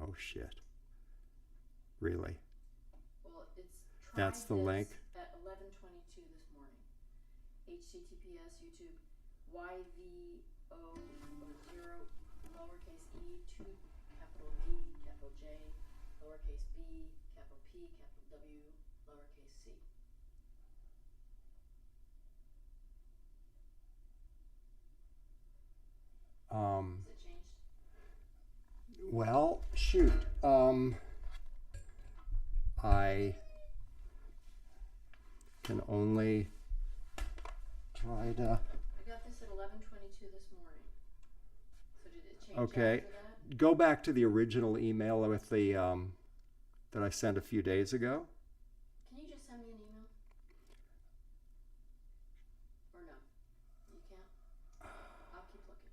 Oh shit. Really? Well, it's That's the link. At 11:22 this morning. HTTPS YouTube YVO 0 lowercase e 2 capital D capital J lowercase b capital P capital W lowercase c. Has it changed? Well, shoot. I can only try to. I got this at 11:22 this morning. So did it change Okay. after that? Go back to the original email with the that I sent a few days ago. Can you just send me an email? Or no? You can't? I'll keep looking.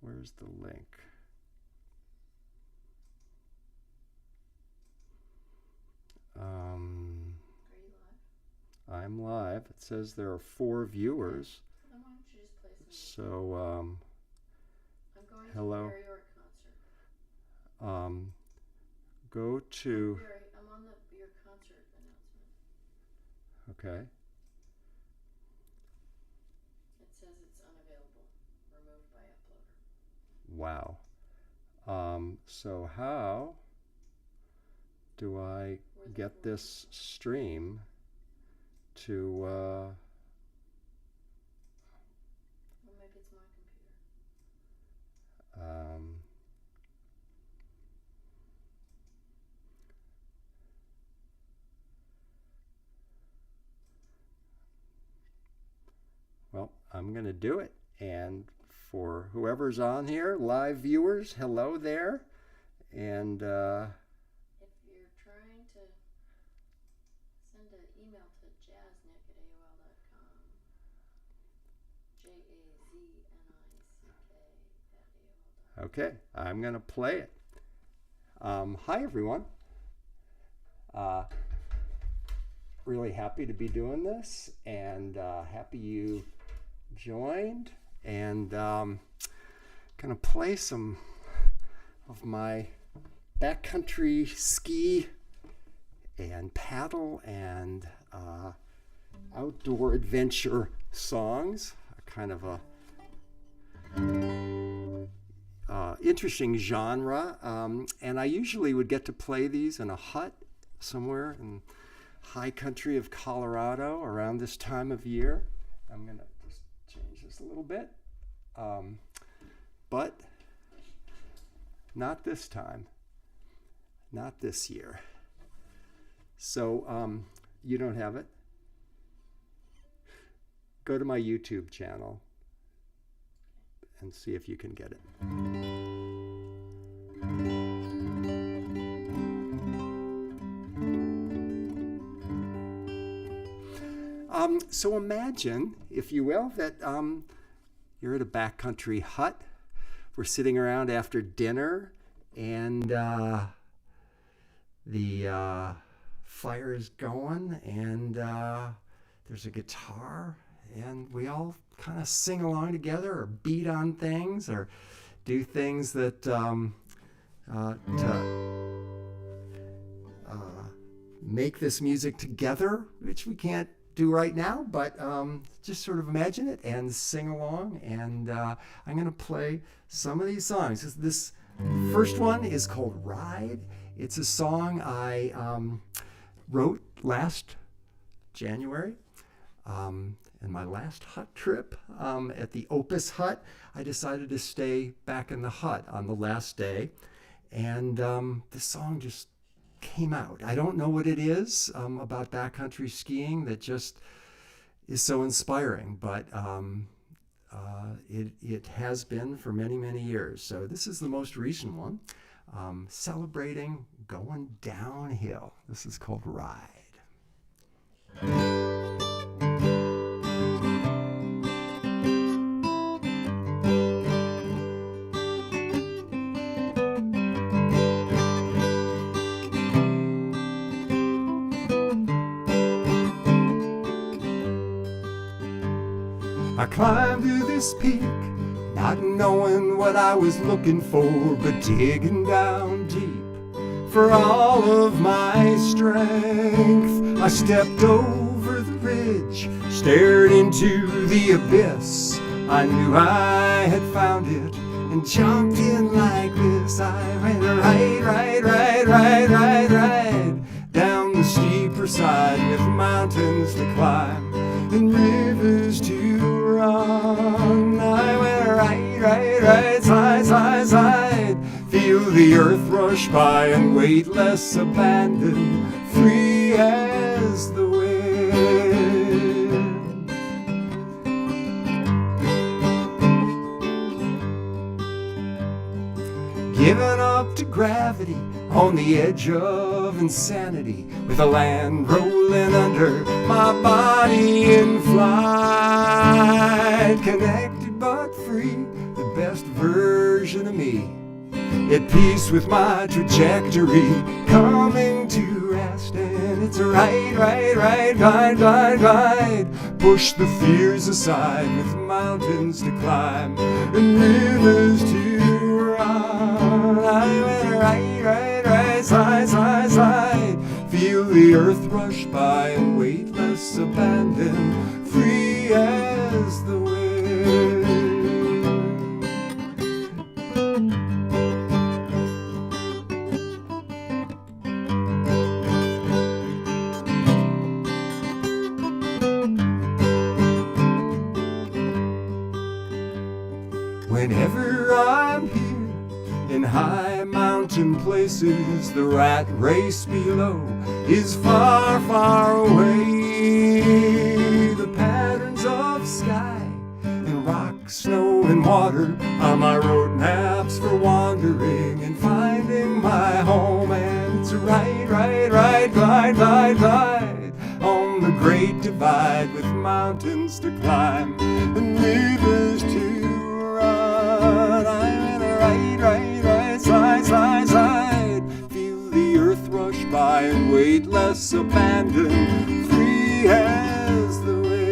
Where's the link? Are you live? I'm live. It says there are 4 viewers. Then why don't you just play some music? So, I'm going hello. to the Oreck concert. Go to. I'm on your concert announcement. Okay. It says it's unavailable. Removed by uploader. Wow. So how do I get this stream to Well, maybe it's my computer. Well, I'm going to do it. And for whoever's on here, live viewers, hello there. And If you're trying to send an email to jazznick@aol.com, JAZNICK@aol.com. okay, I'm going to play it. Hi, everyone. Really happy to be doing this, and happy you joined. And gonna play some of my backcountry ski and paddle and outdoor adventure songs. Kind of a interesting genre, and I usually would get to play these in a hut somewhere in high country of Colorado around this time of year. I'm gonna just change this a little bit, but not this time, not this year. So you don't have it? Go to my YouTube channel and see if you can get it. So imagine, if you will, that you're at a backcountry hut. We're sitting around after dinner, and the fire is going, and there's a guitar, and we all kind of sing along together, or beat on things, or do things that to make this music together, which we can't do right now, but just sort of imagine it and sing along. And I'm going to play some of these songs. This first one is called Ride. It's a song I wrote last January. In my last hut trip at the Opus Hut, I decided to stay back in the hut on the last day. And the song just came out. I don't know what it is about backcountry skiing that just is so inspiring, but it has been for many, many years. So this is the most recent one, celebrating going downhill. This is called Ride. I climbed to this peak, not knowing what I was looking for, but digging down deep for all of my strength. I stepped over the ridge, stared into the abyss. I knew I had found it and jumped in like this. I went right down the steeper side with mountains to climb and rivers to run. I went right side, feel the earth rush by and weightless abandon, free as the wind. Given up to gravity on the edge of insanity, with the land rolling under my body in flight, connected but free, the best version of me, at peace with my trajectory, coming to rest. And it's a ride, push the fears aside with mountains to climb and rivers to run. I went right side, feel the earth rush by and weightless abandon, free as the wind. Whenever I'm here in high mountain places, the rat race below is far, far away. The patterns of sky and rock, snow, and water are my road maps for wandering and finding my home. And it's a glide on the great divide with mountains to climb and rivers to run. I'm in a right side, feel the earth rush by and weightless abandon, free as the wind.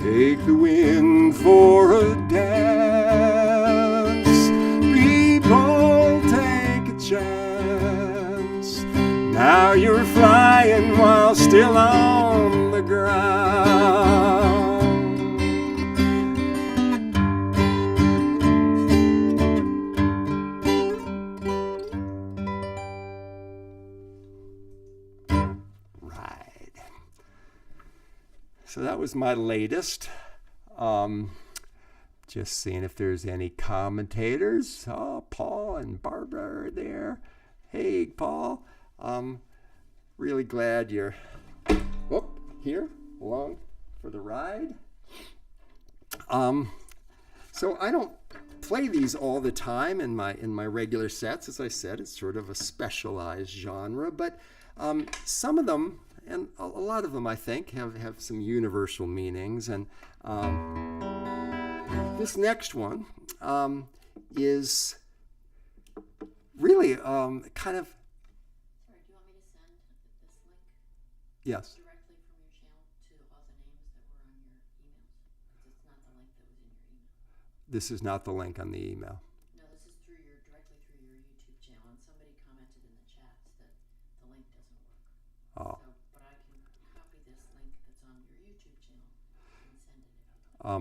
Take the wind for a dance, people, take a chance. Now you're flying while still on the ground. Right. So that was my latest. Just seeing if there's any commentators. Oh, Paul and Barbara are there. Hey, Paul. Really glad you're here along for the ride. So I don't play these all the time in my regular sets. As I said, it's sort of a specialized genre, but some of them, and a lot of them, I think, have some universal meanings. And this next one is really kind of. Sorry, do you want me to send this link Yes. directly from your channel to all the names that were on your emails? Because it's not the link that was in your email. This is not the link on the email. No, this is directly through your YouTube channel, and somebody commented in the chats that the link doesn't work. Oh. So, but I can copy this link that's on your YouTube channel and send it.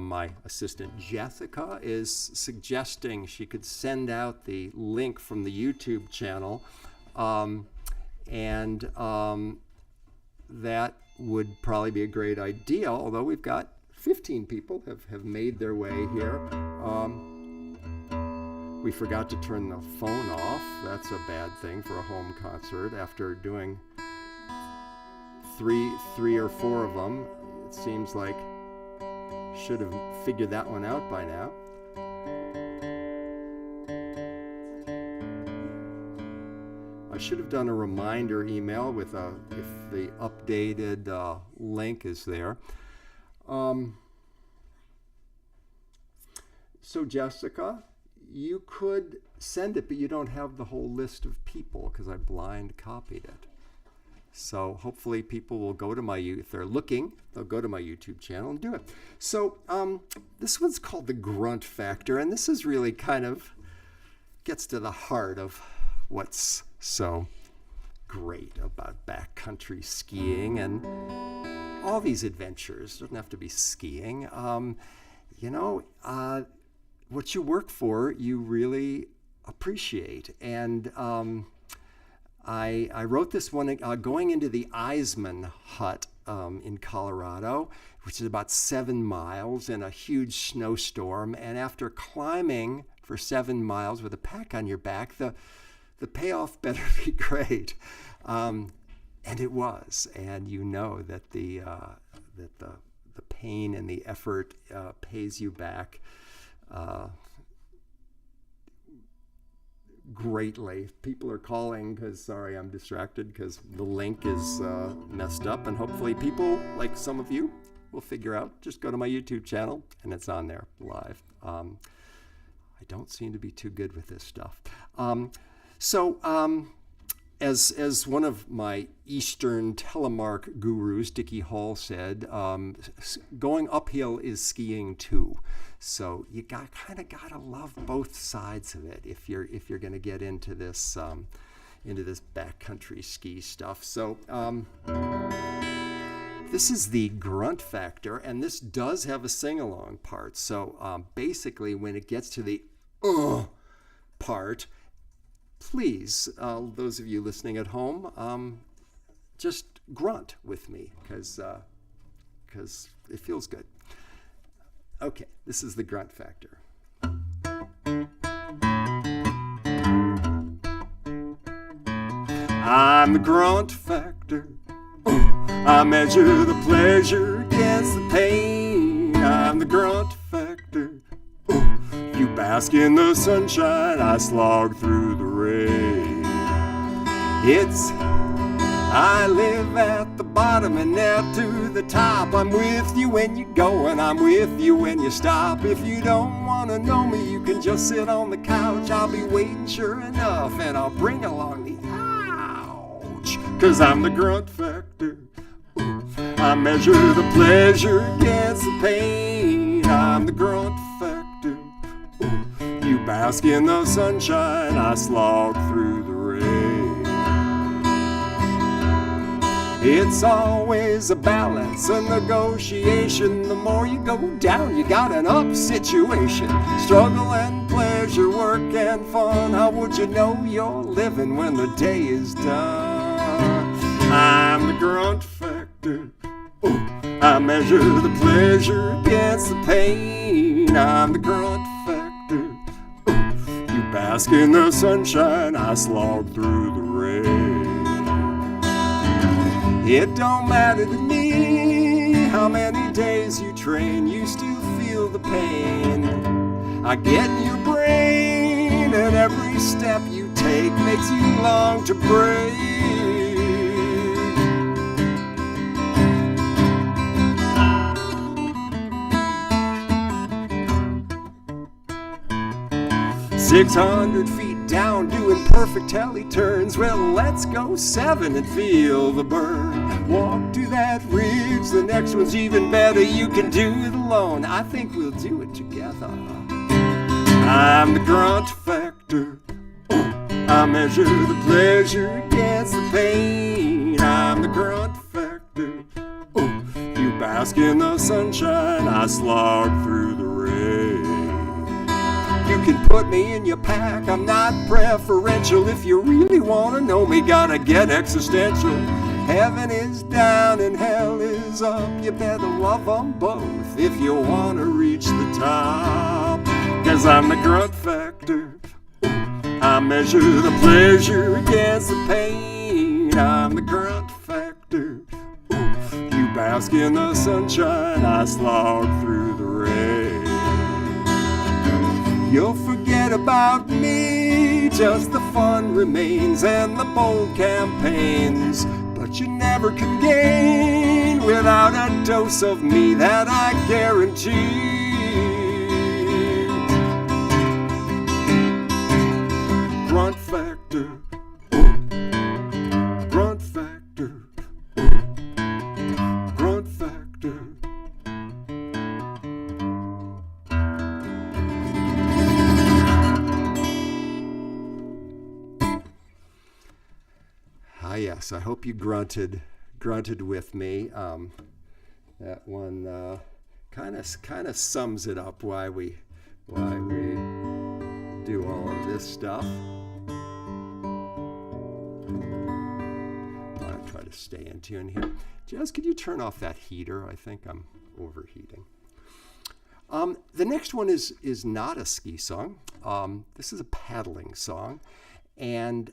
My assistant Jessica is suggesting she could send out the link from the YouTube channel, and that would probably be a great idea, although we've got 15 people have made their way here. We forgot to turn the phone off. That's a bad thing for a home concert. After doing three or four of them, it seems like should have figured that one out by now. I should have done a reminder email with if the updated link is there. So Jessica, you could send it, but you don't have the whole list of people because I blind copied it. So hopefully people will go to if they're looking, they'll go to my YouTube channel and do it. So this one's called the Grunt Factor, and this is really kind of gets to the heart of what's so great about backcountry skiing and all these adventures. It doesn't have to be skiing. What you work for, you really appreciate. And I wrote this one going into the Eisman Hut in Colorado, which is about 7 miles in a huge snowstorm. And after climbing for 7 miles with a pack on your back, the payoff better be great. And it was. And you know that the pain and the effort pays you back greatly. People are calling because, sorry, I'm distracted because the link is messed up, and hopefully people, like some of you, will figure out. Just go to my YouTube channel and it's on there live. I don't seem to be too good with this stuff. As one of my Eastern telemark gurus, Dickie Hall, said, going uphill is skiing too. So you kind of gotta love both sides of it if you're gonna get into this backcountry ski stuff. So this is the Grunt Factor, and this does have a sing-along part. So basically, when it gets to the part, please, those of you listening at home, just grunt with me because it feels good. Okay, this is the Grunt Factor. I'm the Grunt Factor. I measure the pleasure against the pain. I'm the Grunt Factor. You bask in the sunshine, I slog through the rain. I live at the bottom and now to the top. I'm with you when you go and I'm with you when you stop. If you don't want to know me, you can just sit on the couch. I'll be waiting sure enough, and I'll bring along the ouch. 'Cause I'm the Grunt Factor. I measure the pleasure against the pain. I'm the Grunt Factor. You bask in the sunshine, I slog through the rain. It's always a balance, a negotiation. The more you go down, you got an up situation. Struggle and pleasure, work and fun. How would you know you're living when the day is done? I'm the Grunt Factor. I measure the pleasure against the pain. I'm the Grunt Factor. You bask in the sunshine, I slog through the rain. It don't matter to me how many days you train, you still feel the pain. I get in your brain, and every step you take makes you long to break. 600 feet down, doing perfect telly turns. Well, let's go 7 and feel the burn. Walk to that ridge, the next one's even better. You can do it alone, I think we'll do it together. I'm the Grunt Factor. I measure the pleasure against the pain. I'm the Grunt Factor. You bask in the sunshine, I slog through the rain. You can put me in your pack, I'm not preferential. If you really want to know me, gotta get existential. Heaven is down and hell is up. You better love them both if you want to reach the top. 'Cause I'm the Grunt Factor. I measure the pleasure against the pain. I'm the Grunt Factor. You bask in the sunshine, I slog through the rain. You'll forget about me, just the fun remains and the bold campaigns. But you never can gain without a dose of me that I guarantee. Grunt Factor, Grunt Factor, Grunt Factor. Ah, yes, I hope you grunted with me. That one kind of sums it up why we do all of this stuff. I'll try to stay in tune here. Jess, could you turn off that heater? I think I'm overheating. The next one is not a ski song. This is a paddling song, and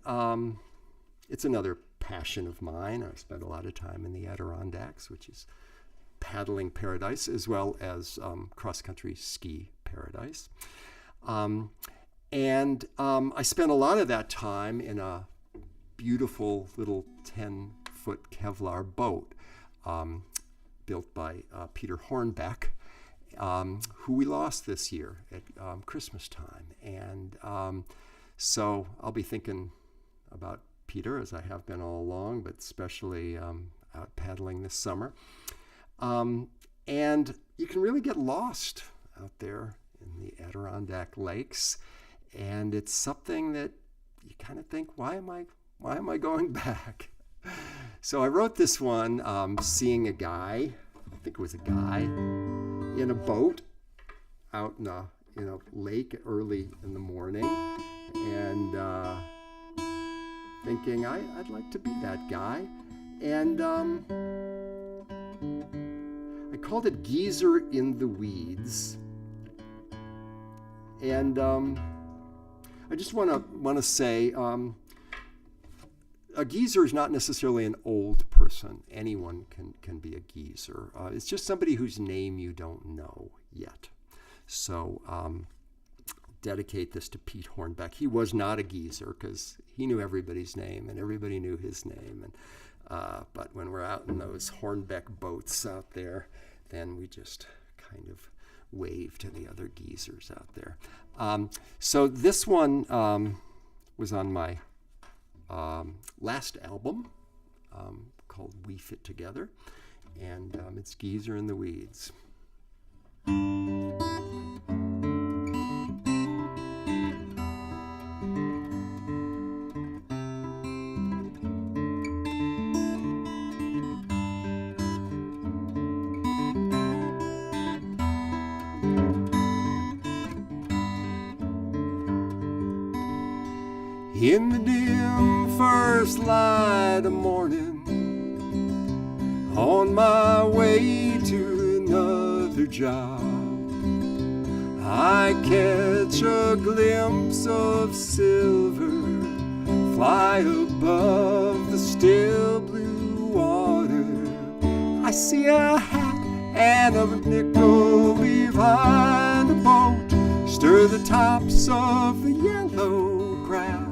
it's another passion of mine. I've spent a lot of time in the Adirondacks, which is paddling paradise, as well as cross-country ski paradise. And I spent a lot of that time in a beautiful little 10-foot Kevlar boat built by Peter Hornbeck, who we lost this year at Christmas time. And so I'll be thinking about Peter, as I have been all along, but especially out paddling this summer. And you can really get lost out there in the Adirondack Lakes, and it's something that you kind of think, why am I going back? So I wrote this one seeing a guy, I think it was a guy, in a boat out in a lake early in the morning, and thinking I'd like to be that guy. And I called it Geezer in the Weeds. And I just want to say a geezer is not necessarily an old person. Anyone can be a geezer. It's just somebody whose name you don't know yet. So dedicate this to Pete Hornbeck. He was not a geezer because he knew everybody's name and everybody knew his name. And but when we're out in those Hornbeck boats out there, then we just kind of wave to the other geezers out there. So this one was on my last album called We Fit Together, and it's Geezer in the Weeds. In the dim first light of morning, on my way to another job, I catch a glimpse of silver fly above the still blue water. I see a hat and a nickel behind the boat stir the tops of the yellow grass.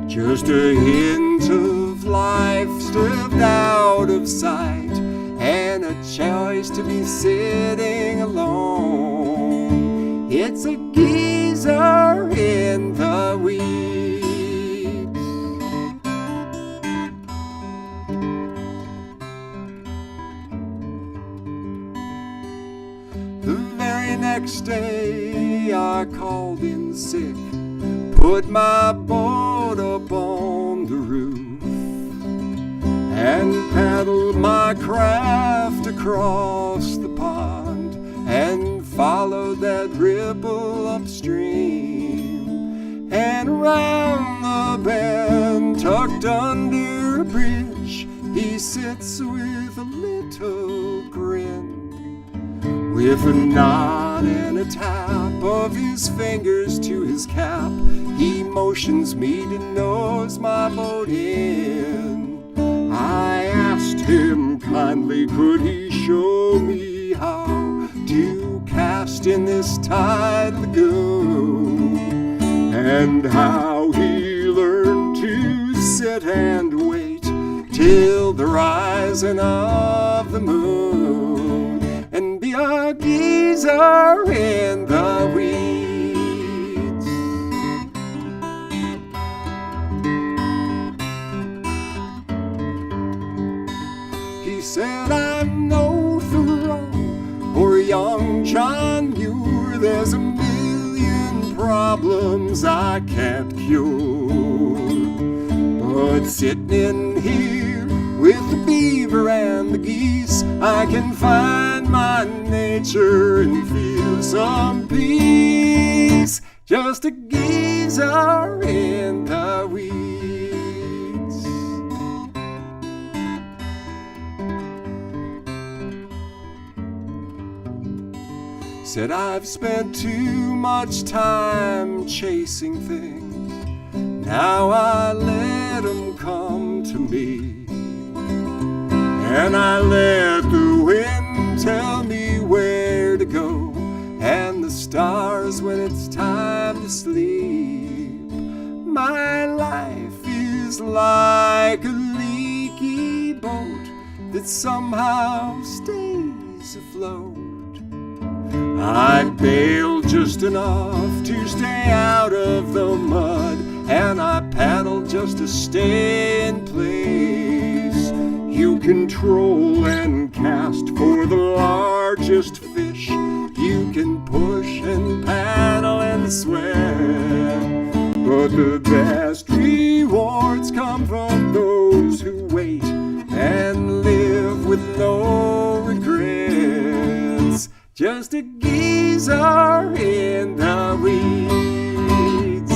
Just a hint of life stepped out of sight, and a choice to be sitting alone. It's a geezer in the weeds. The very next day I called in sick, put my boat up on the roof, and paddled my craft across the pond, and followed that ripple upstream, and around the bend, tucked under a bridge, he sits with a little grin. With a nod and a tap of his fingers to his cap, he motions me to nose my boat in. I asked him kindly, could he show me how to cast in this tide lagoon, and how he learned to sit and wait till the rising of the moon and be a geezer in the weeds. He said, I'm no Thoreau or young John Muir. There's a million problems I can't cure, but sitting in here with the beaver and the geese, I can find my nature and feel some peace. Just a geezer in the weeds. Said I've spent too much time chasing things. Now I let them come to me, and I let the wind tell me where to go, and the stars when it's time to sleep. My life is like a leaky boat that somehow stays afloat. I bail just enough to stay out of the mud, and I paddle just to stay in place. You control and cast for the largest fish. You can push and paddle and swim, but the best rewards come from those who wait and live with no regrets. Just a geezer in the weeds.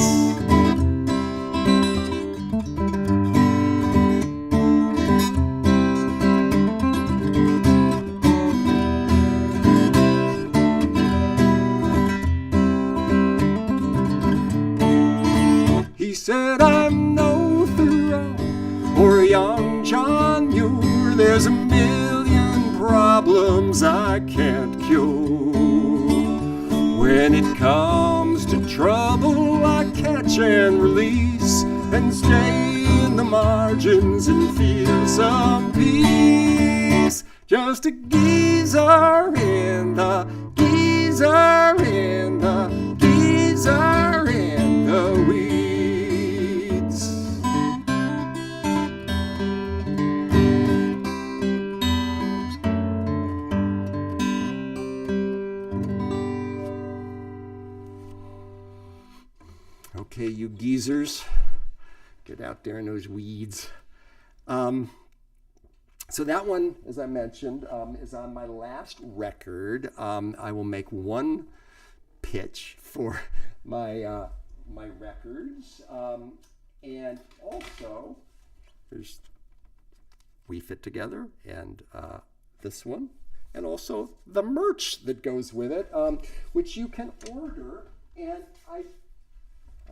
He said, I'm no Thoreau or young John Muir. There's a million problems I can't cure. When it comes to trouble, I catch and release and stay in the margins and feel some peace. Just a geezer in the, geezer in the, geezer in the weeds. Okay, you geezers, get out there in those weeds. So that one, as I mentioned, is on my last record. I will make one pitch for my my records, and also there's We Fit Together and this one, and also the merch that goes with it, which you can order. And I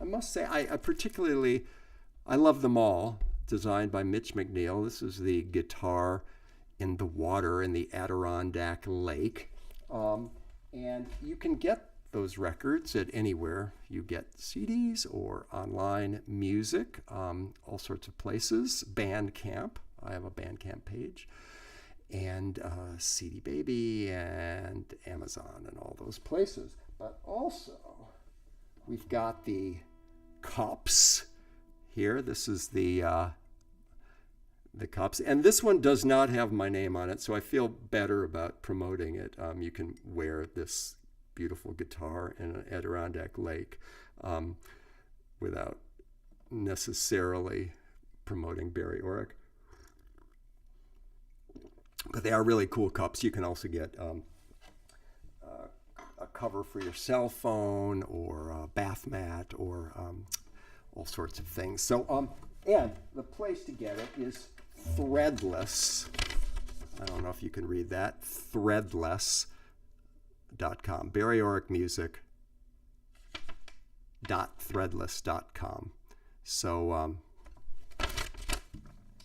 must say, I particularly, I love them all, designed by Mitch McNeil. This is the guitar in the water in the Adirondack Lake. And you can get those records at anywhere you get CDs or online music, all sorts of places. Bandcamp, I have a Bandcamp page, and CD Baby and Amazon and all those places. But also, we've got the cups here. This is the cups, and this one does not have my name on it, so I feel better about promoting it. You can wear this beautiful guitar in an Adirondack Lake without necessarily promoting Barry Oreck. But they are really cool cups. You can also get a cover for your cell phone or a bath mat or all sorts of things. So, and the place to get it is Threadless. I don't know if you can read that. Threadless.com. Barry Oreck Music. .threadless.com. So,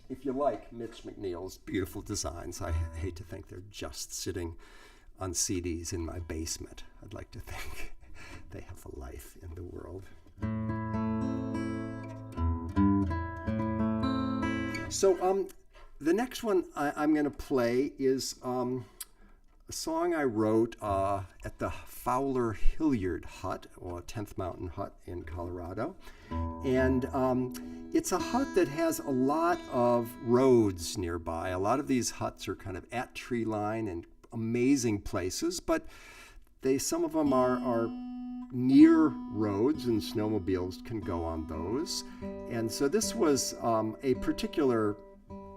if you like Mitch McNeil's beautiful designs, I hate to think they're just sitting on CDs in my basement. I'd like to think they have a life in the world. So the next one I'm going to play is a song I wrote at the Fowler Hilliard Hut, or 10th Mountain Hut in Colorado. And it's a hut that has a lot of roads nearby. A lot of these huts are kind of at tree line and amazing places, but some of them are near roads, and snowmobiles can go on those. And so this was a particular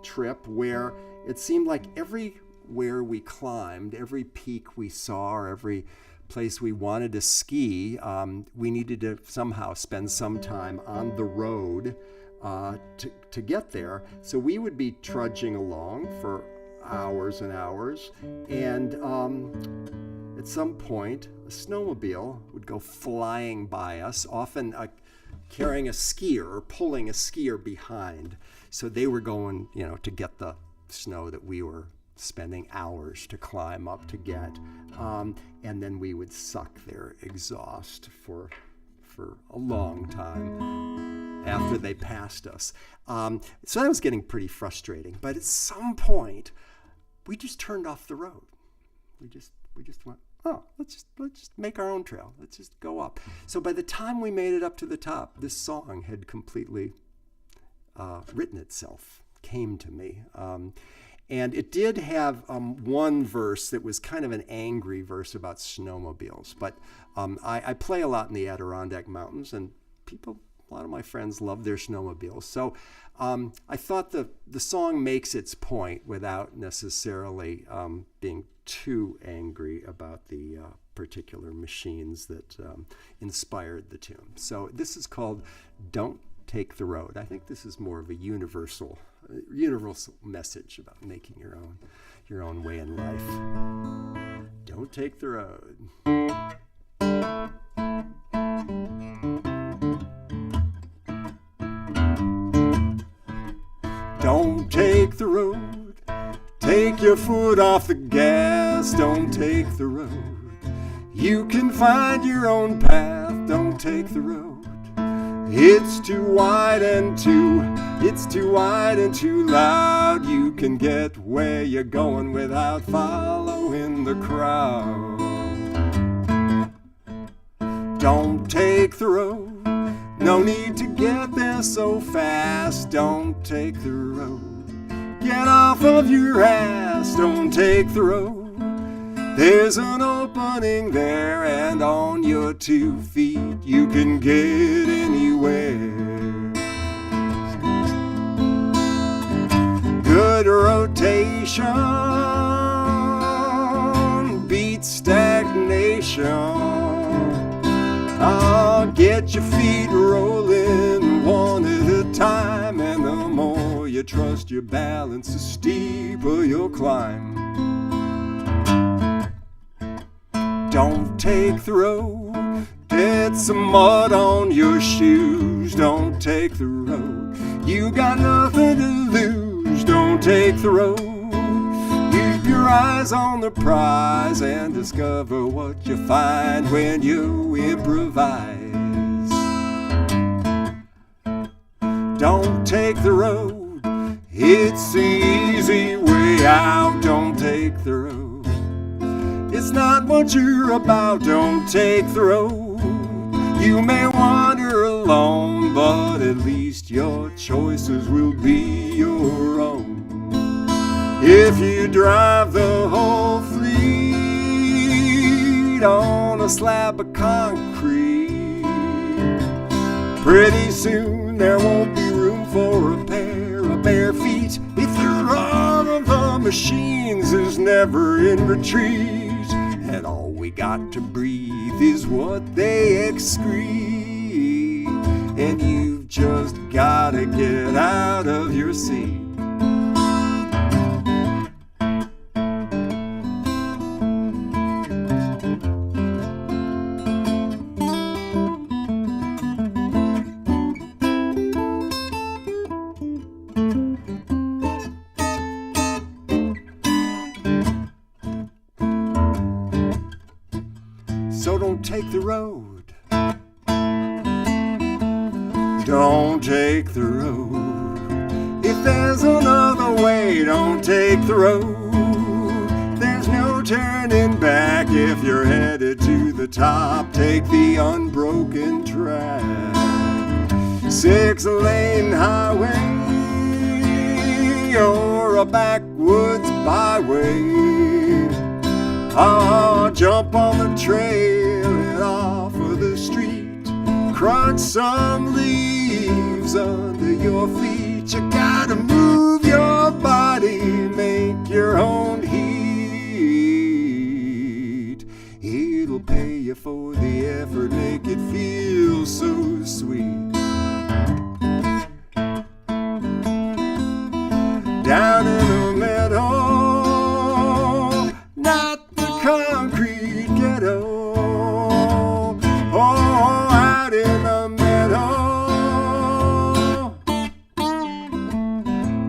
trip where it seemed like everywhere we climbed, every peak we saw, or every place we wanted to ski, we needed to somehow spend some time on the road to get there. So we would be trudging along for hours and hours, and at some point a snowmobile would go flying by us, often carrying a skier or pulling a skier behind. So they were going, to get the snow that we were spending hours to climb up to get, and then we would suck their exhaust for a long time after they passed us. So that was getting pretty frustrating. But at some point, we just turned off the road. We just went, oh, let's just make our own trail. Let's just go up. So by the time we made it up to the top, this song had completely written itself, came to me. And it did have one verse that was kind of an angry verse about snowmobiles. But I play a lot in the Adirondack Mountains, and a lot of my friends love their snowmobiles. So I thought the song makes its point without necessarily being too angry about the particular machines that inspired the tune. So this is called Don't Take the Road. I think this is more of a universal message about making your own way in life. Don't take the road. Don't take the road. Take your foot off the gas. Don't take the road. You can find your own path. Don't take the road. It's too wide and too loud. You can get where you're going without following the crowd. Don't take the road. No need to get there so fast. Don't take the road. Get off of your ass. Don't take the road. There's an opening there, and on your 2 feet you can get anywhere. Good rotation beats stagnation. Get your feet rolling one at a time, and the more you trust your balance, the steeper you'll climb. Don't take the road. Get some mud on your shoes. Don't take the road. You got nothing to lose. Don't take the road. Keep your eyes on the prize and discover what you find when you improvise. Don't take the road. It's the easy way out. Don't take the road. It's not what you're about. Don't take the road. You may wander alone, but at least your choices will be your own. If you drive the whole fleet on a slab of concrete, pretty soon there won't be room for a pair of bare feet. If the run of the machines is never in retreat, and all we got to breathe is what they excrete, and you've just gotta get out of your seat. So don't take the road. Don't take the road. If there's another away, don't take the road. There's no turning back if you're headed to the top. Take the unbroken track, 6-lane highway or a backwoods byway. Oh, jump on the trail and off of the street. Crunch some leaves under your feet. You gotta move your body, make your own heat. It'll pay you for the effort, make it feel so sweet. Down in the meadow, not the concrete ghetto. Oh, out in the meadow.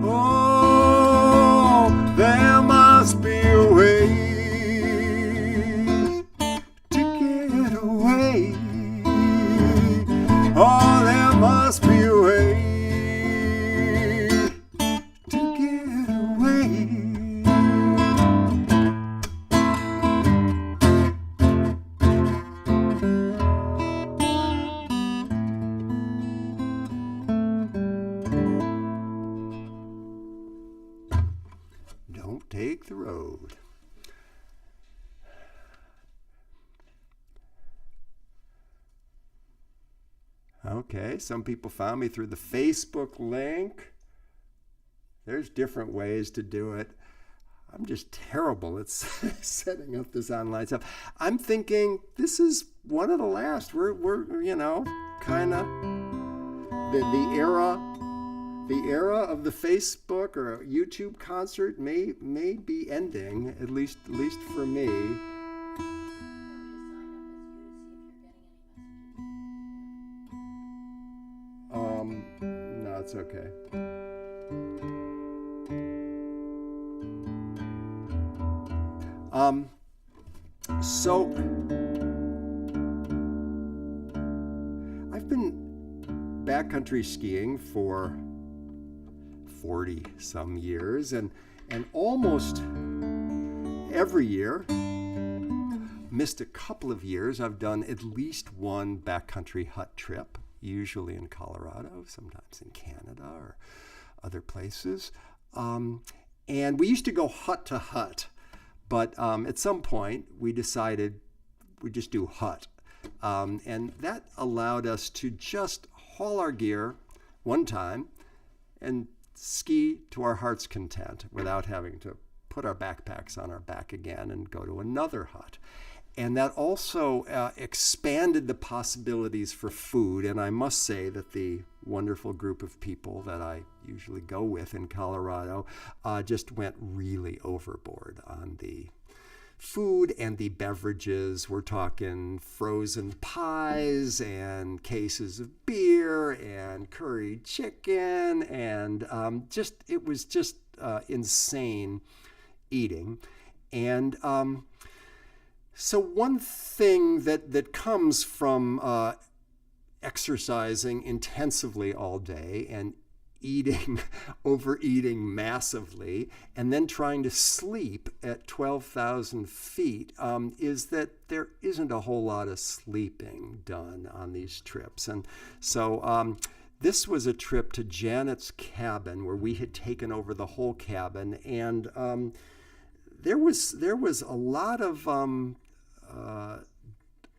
Oh, there must be a way to get away. Oh, there must be a way to get away. Don't take the road. Okay, some people found me through the Facebook link. There's different ways to do it. I'm just terrible at setting up this online stuff. I'm thinking this is one of the last. We're you know, kind of the era of the Facebook or YouTube concert may be ending, at least for me. No, it's okay. So I've been backcountry skiing for 40 some years, and almost every year, missed a couple of years, I've done at least one backcountry hut trip, usually in Colorado, sometimes in Canada or other places. And we used to go hut to hut. But at some point, we decided we'd just do hut. And that allowed us to just haul our gear one time and ski to our heart's content without having to put our backpacks on our back again and go to another hut. And that also expanded the possibilities for food. And I must say that the wonderful group of people that I usually go with in Colorado just went really overboard on the food and the beverages. We're talking frozen pies and cases of beer and curried chicken, and it was just insane eating. And so one thing that comes from exercising intensively all day and overeating massively, and then trying to sleep at 12,000 feet, is that there isn't a whole lot of sleeping done on these trips. And so this was a trip to Janet's cabin where we had taken over the whole cabin, and there was a lot of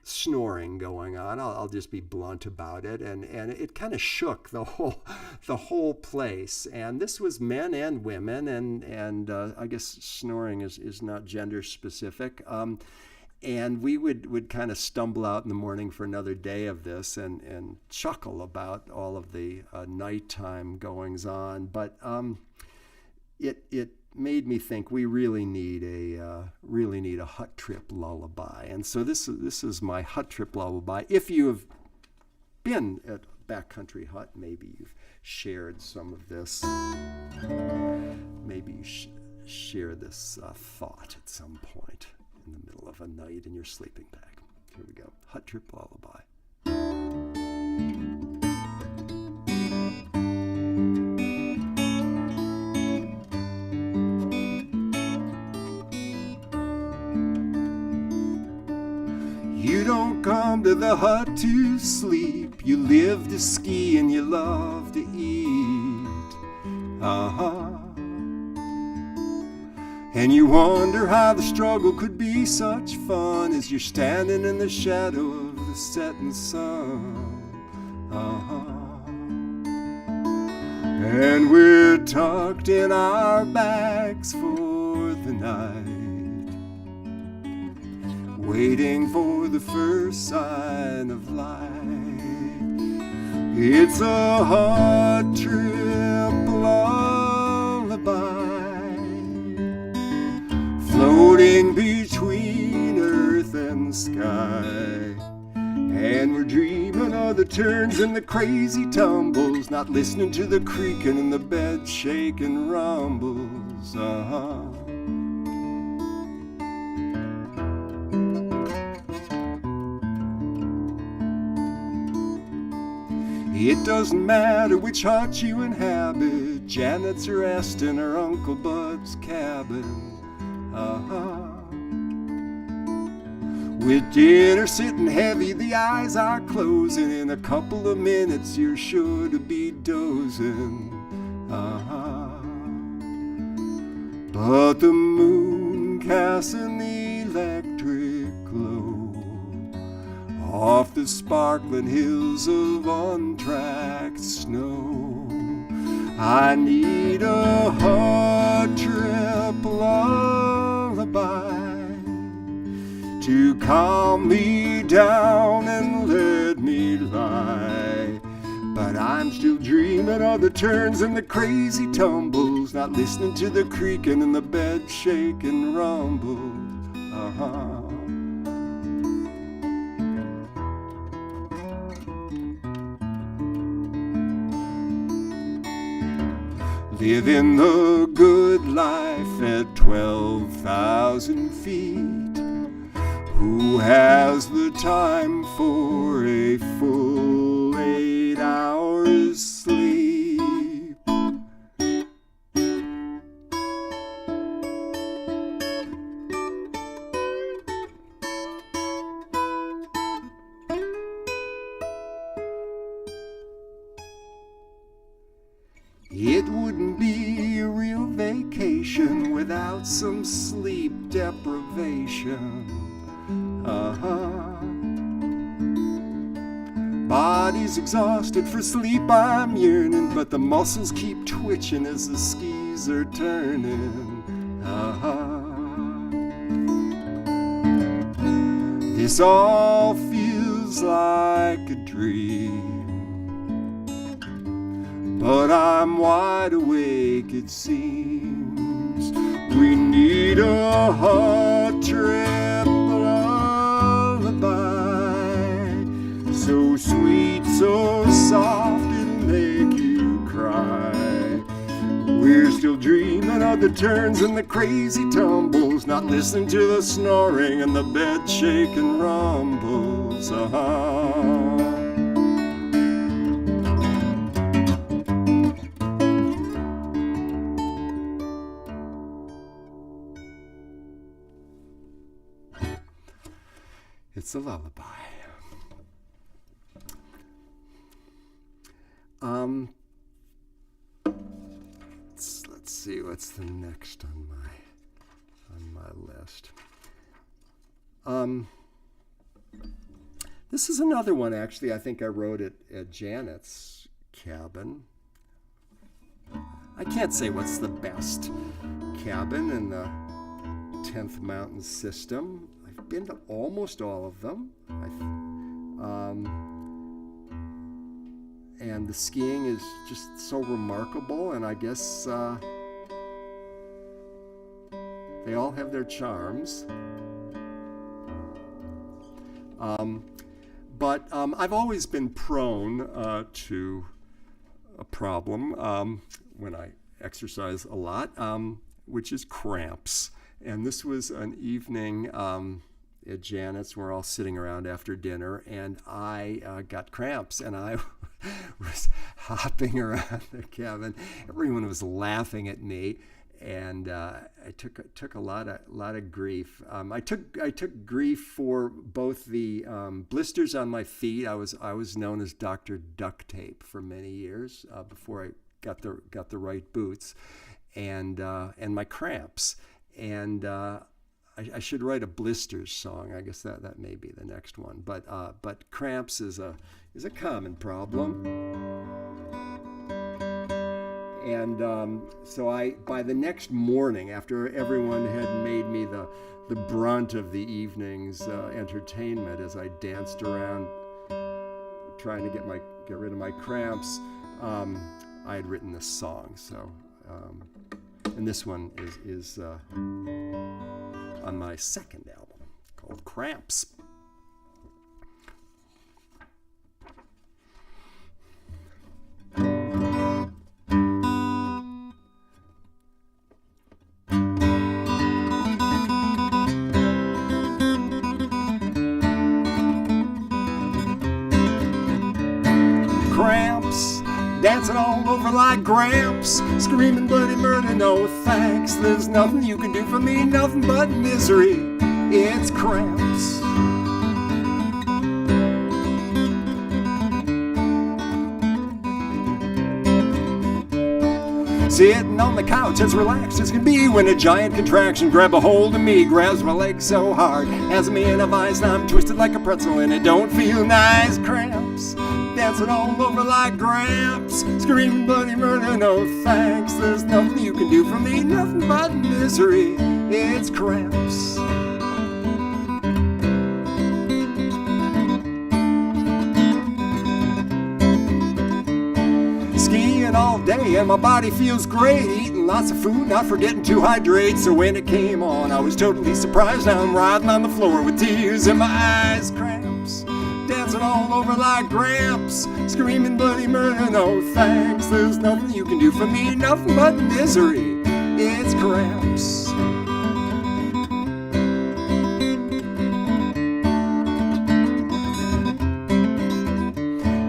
snoring going on. I'll just be blunt about it, and it kind of shook the whole place. And this was men and women, and I guess snoring is not gender specific. And we would kind of stumble out in the morning for another day of this and chuckle about all of the nighttime goings on. But it made me think we really need a hut trip lullaby. And so this is my hut trip lullaby. If you have been at backcountry hut, maybe you've shared some of this. Maybe you share this thought at some point in the middle of a night in your sleeping bag. Here we go. Hut trip lullaby. to the hut to sleep. You live to ski and you love to eat. And you wonder how the struggle could be such fun as you're standing in the shadow of the setting sun. And we're tucked in our bags for the night, waiting for the first sign of light. It's a hard trip lullaby, floating between earth and sky. And we're dreaming of the turns and the crazy tumbles, not listening to the creaking and the bed shaking rumbles. It doesn't matter which hut you inhabit, Janet's or Aston or Uncle Bud's cabin. With dinner sitting heavy, the eyes are closing. In a couple of minutes you're sure to be dozing. But the moon casts an electric glow off the sparkling hills of untracked snow. I need a hard trip lullaby to calm me down and let me lie. But I'm still dreaming of the turns and the crazy tumbles, not listening to the creaking and the bed shaking rumbles. Living the good life at 12,000 feet. Who has the time for a full 8 hours sleep? It wouldn't be a real vacation without some sleep deprivation. Body's exhausted, for sleep I'm yearning, but the muscles keep twitching as the skis are turning. This all feels like a dream, but I'm wide awake it seems. We need a hard trip lullaby, so sweet, so soft, it'll make you cry. We're still dreaming of the turns and the crazy tumbles, not listening to the snoring and the bed shaking rumbles. It's a lullaby. Let's see what's the next on my list. This is another one, actually. I think I wrote it at Janet's cabin. I can't say what's the best cabin in the 10th Mountain System. I've been to almost all of them. And the skiing is just so remarkable, and I guess they all have their charms. But I've always been prone to a problem when I exercise a lot, which is cramps. And this was an evening at Janet's. We're all sitting around after dinner, and I got cramps, and I was hopping around the cabin. Everyone was laughing at me, and I took a lot of grief. I took grief for both the blisters on my feet. I was known as Dr. Duct Tape for many years before I got the right boots, and my cramps. And I should write a blisters song. I guess that may be the next one. But cramps is a common problem. And so by the next morning, after everyone had made me the brunt of the evening's entertainment as I danced around trying to get rid of my cramps, I had written this song. So, and this one is on my second album called Cramps. Cramps, dancing all over like Gramps, screaming bloody murder, no thanks. There's nothing you can do for me, nothing but misery. It's cramps. Sitting on the couch as relaxed as can be when a giant contraction grab a hold of me, grabs my leg so hard, has me in a vice, and I'm twisted like a pretzel and it don't feel nice. Cramps, dancing all over like Gramps, screaming bloody murder, no thanks. There's nothing you can do for me, nothing but misery. It's cramps. Skiing all day and my body feels great, eating lots of food, not forgetting to hydrate. So when it came on, I was totally surprised. Now I'm writhing on the floor with tears in my eyes. Cramps, dancing all over like Gramps, screaming bloody murder, no thanks. There's nothing you can do for me, nothing but misery. It's cramps.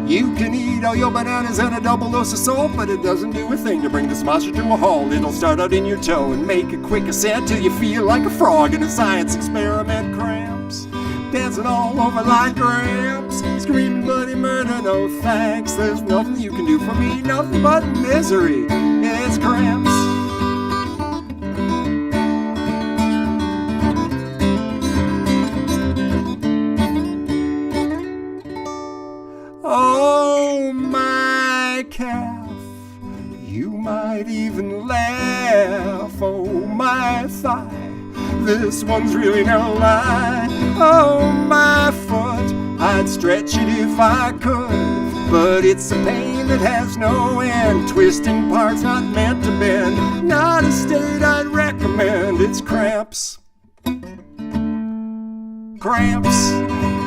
You can eat all your bananas and a double dose of salt, but it doesn't do a thing to bring this monster to a halt. It'll start out in your toe and make a quick ascent till you feel like a frog in a science experiment. Cramps, dancing all over like Gramps, screaming bloody murder, no thanks. There's nothing you can do for me, nothing but misery. It's cramps. Oh, my calf, you might even laugh. Oh, my thigh, this one's really no lie. Oh, my foot, I'd stretch it if I could, but it's a pain that has no end. Twisting parts not meant to bend, not a state I'd recommend. It's cramps. Cramps,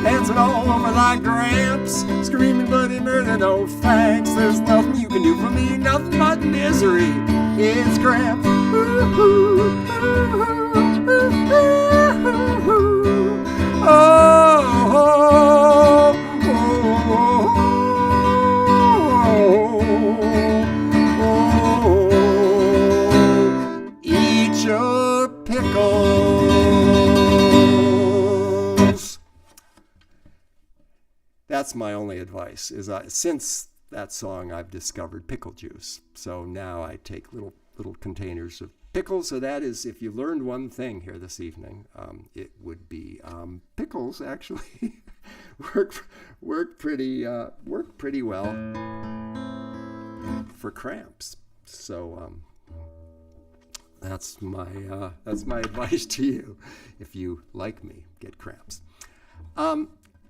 dancing all over like Gramps, screaming bloody murder, no thanks. There's nothing you can do for me, nothing but misery. It's cramps. Eat your pickles. That's my only advice. Since that song, I've discovered pickle juice. So now I take little containers of pickles. So that is, if you learned one thing here this evening, it would be pickles actually work pretty well for cramps. So that's my advice to you. If you, like me, get cramps.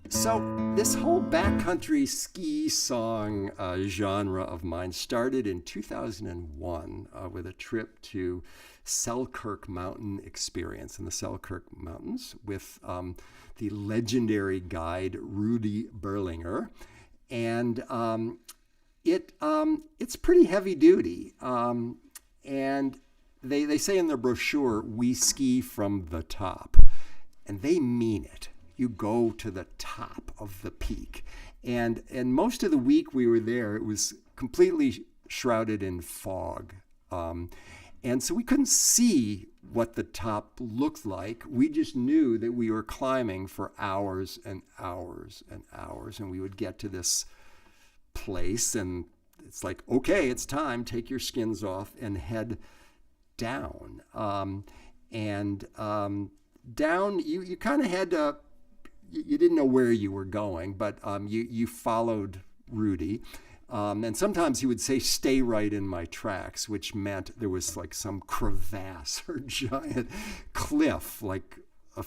So this whole backcountry ski song genre of mine started in 2001 with a trip to Selkirk Mountain Experience in the Selkirk Mountains with the legendary guide Rudy Berlinger. And it's pretty heavy duty. And they say in their brochure, we ski from the top. And they mean it. You go to the top of the peak. And most of the week we were there, it was completely shrouded in fog. And so we couldn't see what the top looked like. We just knew that we were climbing for hours and hours and hours. And we would get to this place and it's like, okay, it's time. Take your skins off and head down. Down, you kind of had to, you didn't know where you were going, but you followed Rudy. And sometimes he would say, stay right in my tracks, which meant there was like some crevasse or giant cliff, like a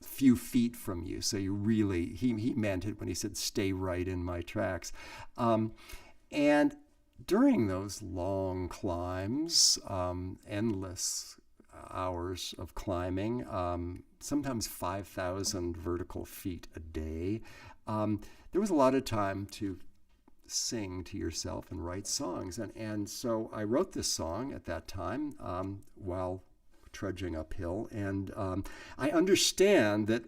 few feet from you. So you really, he meant it when he said, stay right in my tracks. And during those long climbs, endless hours of climbing, sometimes 5,000 vertical feet a day, there was a lot of time to sing to yourself and write songs. And so I wrote this song at that time while trudging uphill. And I understand that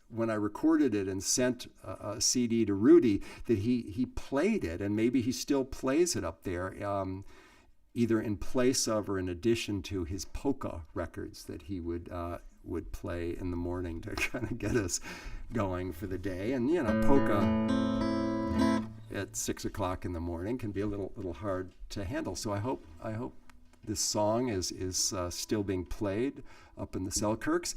when I recorded it and sent a CD to Rudy, that he played it, and maybe he still plays it up there, either in place of or in addition to his polka records that he would play in the morning to kind of get us going for the day. And polka at 6 o'clock in the morning can be a little hard to handle. So I hope this song is still being played up in the Selkirks.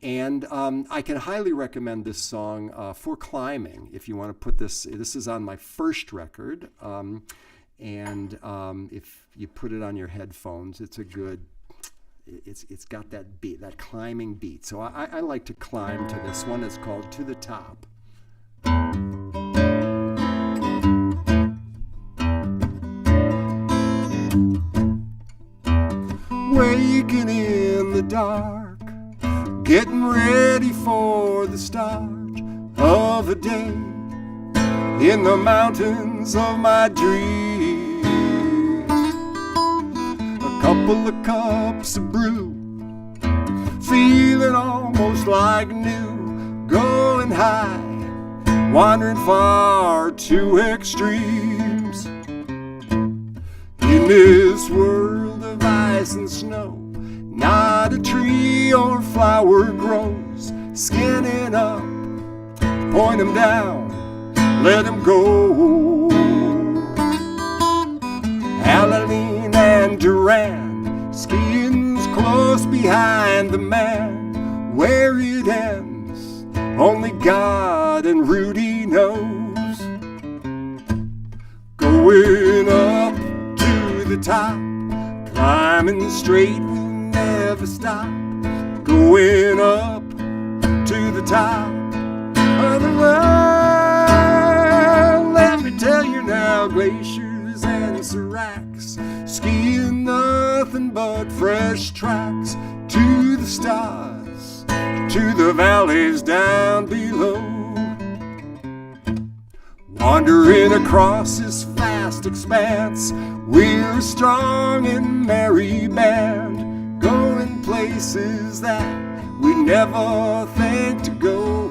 And I can highly recommend this song for climbing. If you want to put this is on my first record. And if you put it on your headphones, it's got that beat, that climbing beat. So I like to climb to this one. It's called To the Top. Waking in the dark, getting ready for the start of a day in the mountains of my dreams. A couple of cups of brew, feeling almost like new, going high, wandering far to extremes. In this world of ice and snow, not a tree or flower grows. Skinning up, point 'em down, let 'em go. Alaline and Durand, skiing's close behind the man. Where it ends, only God and Rudy knows. Going up to the top, climbing straight, we'll never stop. Going up to the top of the world. Let me tell you now, glaciers and seracs, skiing nothing but fresh tracks. To the stars, to the valleys down below. Wandering across this vast expanse, we're a strong and merry band, going places that we never think to go.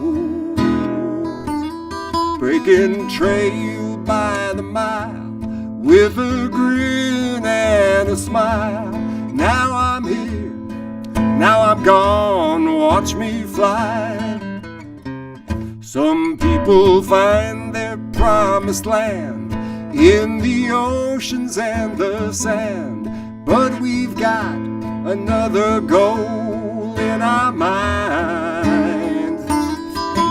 Breaking trail by the mile, with a grin and a smile. Now I'm here, now I'm gone, watch me fly. Some people find their promised land in the oceans and the sand, but we've got another goal in our minds.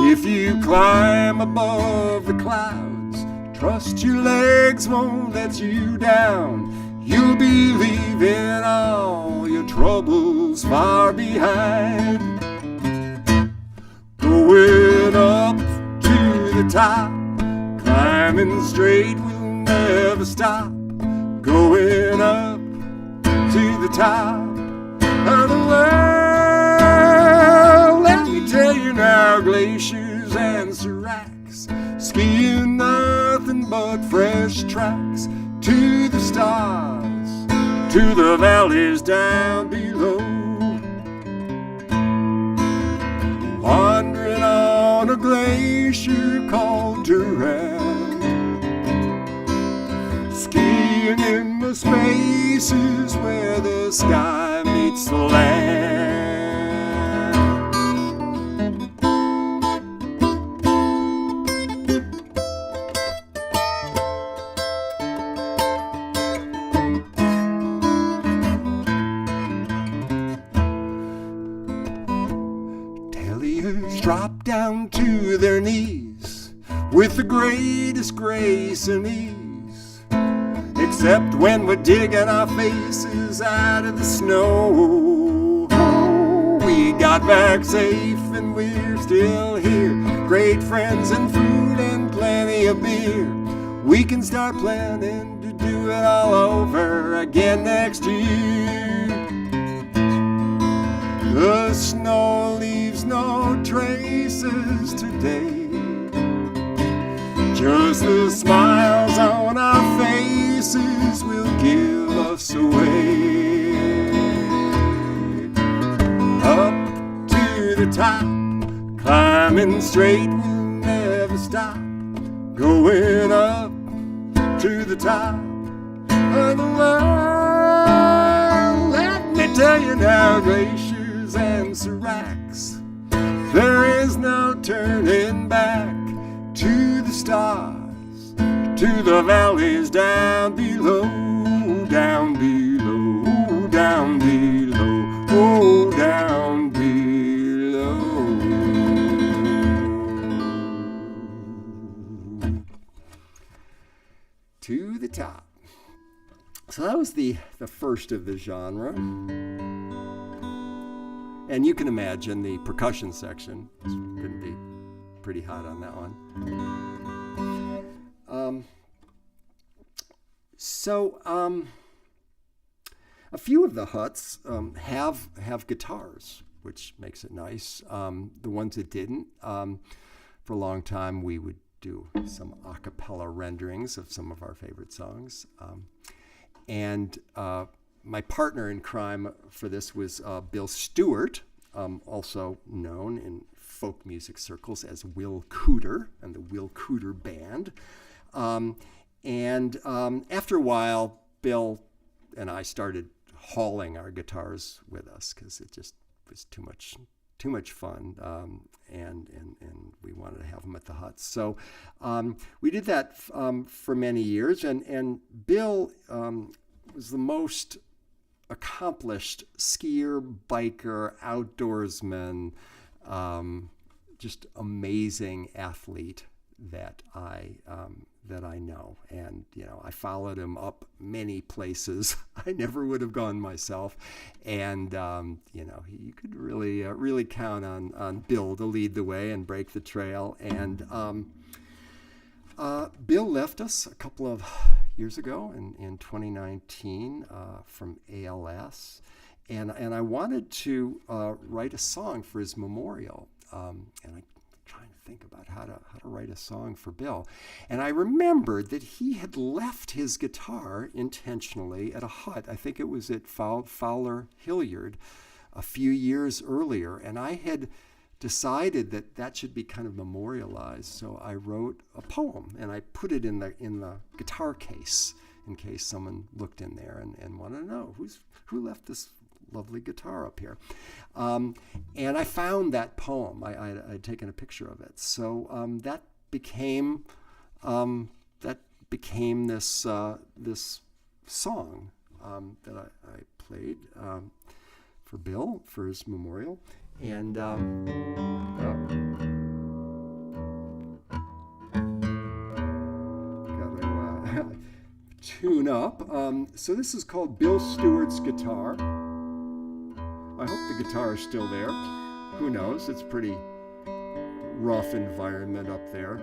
If you climb above the clouds, trust your legs won't let you down. You'll be leaving all your troubles far behind. Going up to the top, climbing straight, we'll never stop. Going up to the top of the world. Let me tell you now, glaciers and seracs, skiing nothing but fresh tracks. To the stars, to the valleys down below. Wandering on a glacier called Durand, skiing in the the spaces where the sky meets the land. Telliers drop down to their knees with the greatest grace and ease, except when we're digging our faces out of the snow. We got back safe and we're still here, great friends and food and plenty of beer. We can start planning to do it all over again next year. The snow leaves no traces today, just the smiles on our faces will give us away. Up to the top, climbing straight, we'll never stop. Going up to the top of the world. Let me tell you now, glaciers and seracs, there is no turning back. To the stars, to the valleys down below, down below, down below, oh, down below. To the top. So that was the first of the genre. And you can imagine the percussion section is going to be pretty hot on that one. A few of the huts have guitars, which makes it nice. The ones that didn't, for a long time we would do some a cappella renderings of some of our favorite songs. And my partner in crime for this was Bill Stewart, also known in folk music circles as Will Cooter and the Will Cooter Band. After a while, Bill and I started hauling our guitars with us because it just was too much fun, and we wanted to have them at the huts. So we did that for many years, and Bill was the most accomplished skier, biker, outdoorsman, just amazing athlete that I know. And I followed him up many places I never would have gone myself. And you could really count on Bill to lead the way and break the trail. And Bill left us a couple of years ago in 2019 from ALS. And I wanted to write a song for his memorial. And I'm trying to think about how to write a song for Bill. And I remembered that he had left his guitar intentionally at a hut. I think it was at Fowler Hilliard a few years earlier. And I had decided that should be kind of memorialized. So I wrote a poem and I put it in the guitar case in case someone looked in there and wanted to know who left this lovely guitar up here. And I found that poem. I'd taken a picture of it. So that became this song that I played for Bill for his memorial. And gotta tune up. So this is called Bill Stewart's Guitar. I hope the guitar is still there. Who knows? It's a pretty rough environment up there.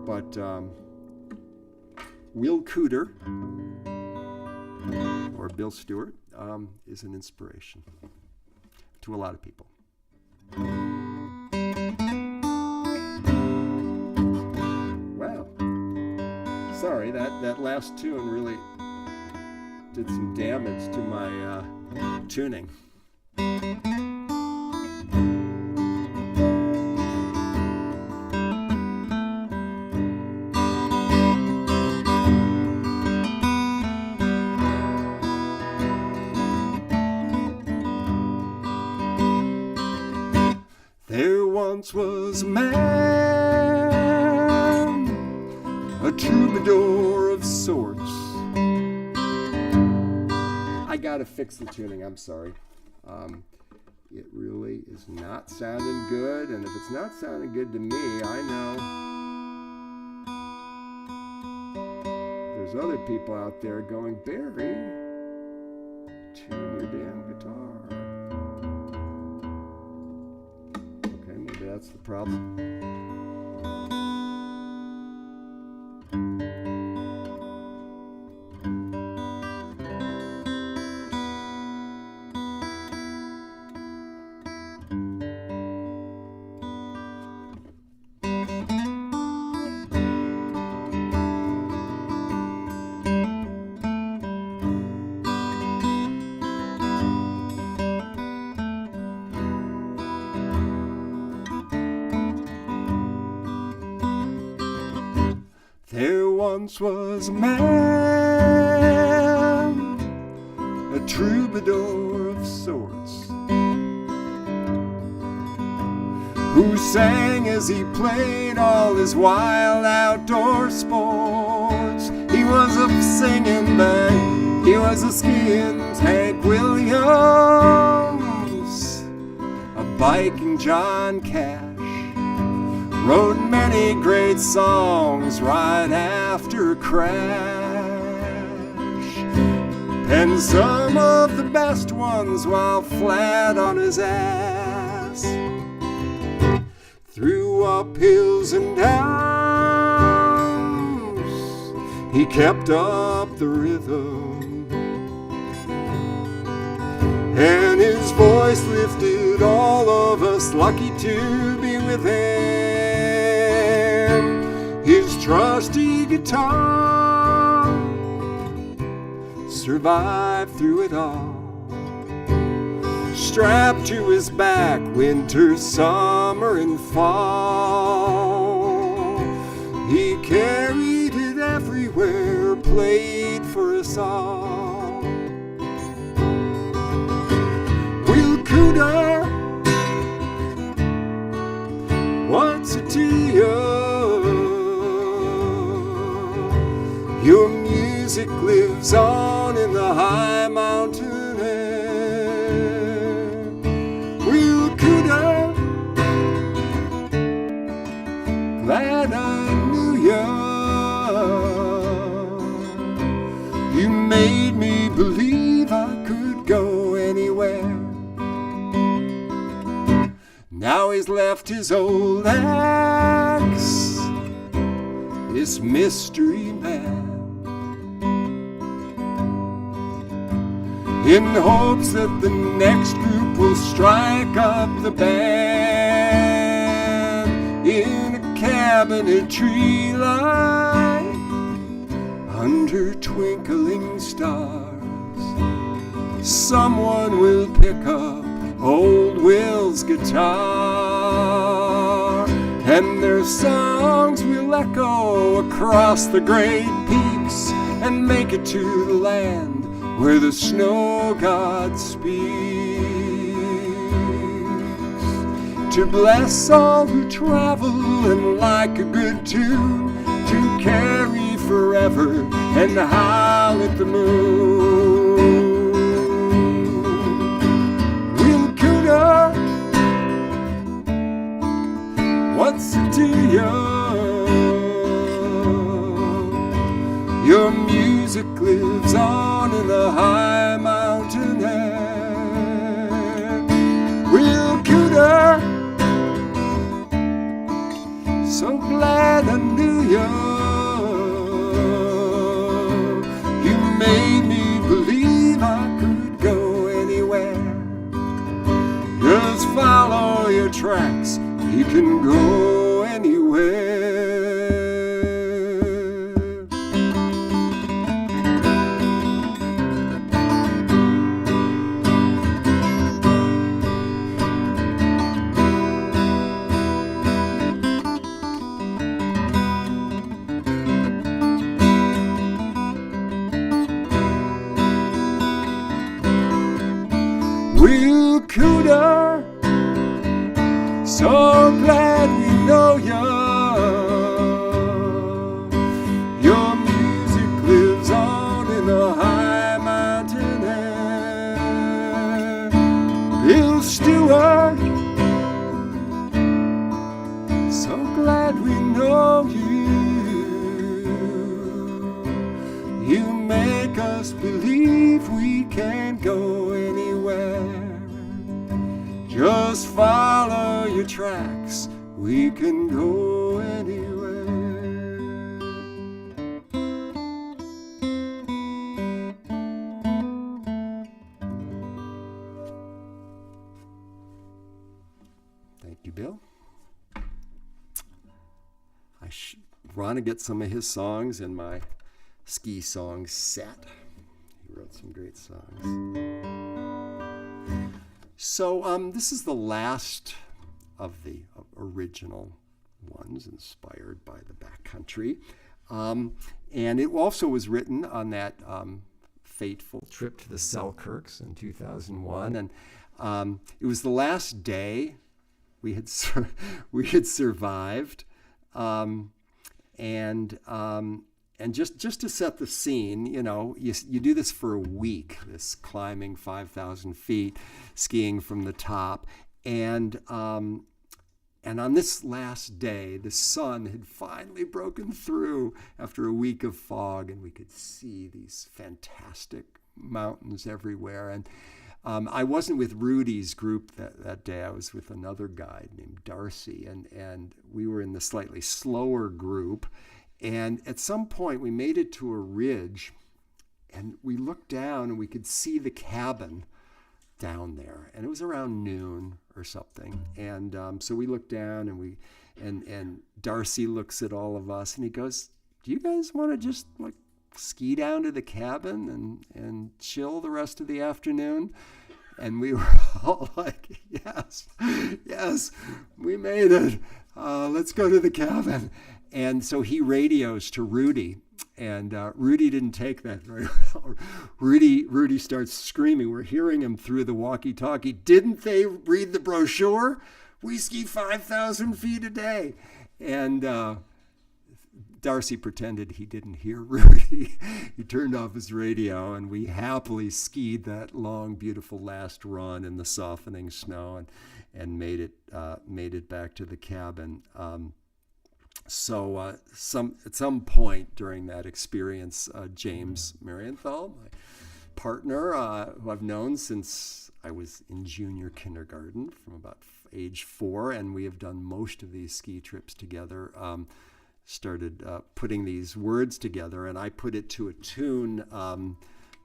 But Will Cooter, or Bill Stewart, is an inspiration to a lot of people. Wow. Sorry, that last tune really did some damage to my tuning. once was a man, a troubadour of sorts. I gotta fix the tuning, I'm sorry. It really is not sounding good, and if it's not sounding good to me, I know there's other people out there going, Barry, tune your damn guitar. Okay, maybe that's the problem. There once was a man, a troubadour of sorts, who sang as he played all his wild outdoor sports. He was a singing bag, he was a skiing Hank Williams, a biking John Cash. Wrote many great songs right after crash. Penned some of the best ones while flat on his ass. Through up hills and downs, he kept up the rhythm, and his voice lifted all of us, lucky to be with him. His trusty guitar survived through it all. Strapped to his back, winter, summer, and fall, he carried it everywhere, played for us all. Will Cooter, what's it to you? Your music lives on in the high mountain air. Will Cooter, glad I knew ya. You made me believe I could go anywhere. Now he's left his old axe, this mystery man, in hopes that the next group will strike up the band in a cabin, a tree line, under twinkling stars. Someone will pick up old Will's guitar, and their songs will echo across the great peaks and make it to the land where the snow god speaks, to bless all who travel and like a good tune, to carry forever and howl at the moon. Will Cooter, what's it to you? Your music lives on in the high mountain air. Will Cooter, so glad I knew you. You made me believe I could go anywhere. Just follow your tracks, you can go anywhere. Will Cooter, so glad we can't go anywhere. Just follow your tracks, we can go anywhere. Thank you, Bill. I want to get some of his songs in my ski song set. He wrote some great songs. So this is the last of the original ones inspired by the backcountry. And it also was written on that fateful trip to the Selkirks in 2001. And it was the last day we had survived. And just to set the scene, you know, you do this for a week, this climbing 5,000 feet, skiing from the top. And on this last day, the sun had finally broken through after a week of fog, and we could see these fantastic mountains everywhere. And I wasn't with Rudy's group that day. I was with another guide named Darcy, and we were in the slightly slower group. And at some point, we made it to a ridge, and we looked down, and we could see the cabin down there. And it was around noon or something. And so we looked down, and Darcy looks at all of us, and he goes, "Do you guys want to just like ski down to the cabin and chill the rest of the afternoon?" And we were all like, yes, we made it. Let's go to the cabin. And so he radios to Rudy, and Rudy didn't take that very well. Rudy starts screaming. We're hearing him through the walkie-talkie. "Didn't they read the brochure? We ski 5,000 feet a day." And Darcy pretended he didn't hear Rudy. He turned off his radio, and we happily skied that long, beautiful last run in the softening snow and made it back to the cabin. So at some point during that experience, James Marienthal, my partner, who I've known since I was in junior kindergarten, from about age 4, and we have done most of these ski trips together, started putting these words together, and I put it to a tune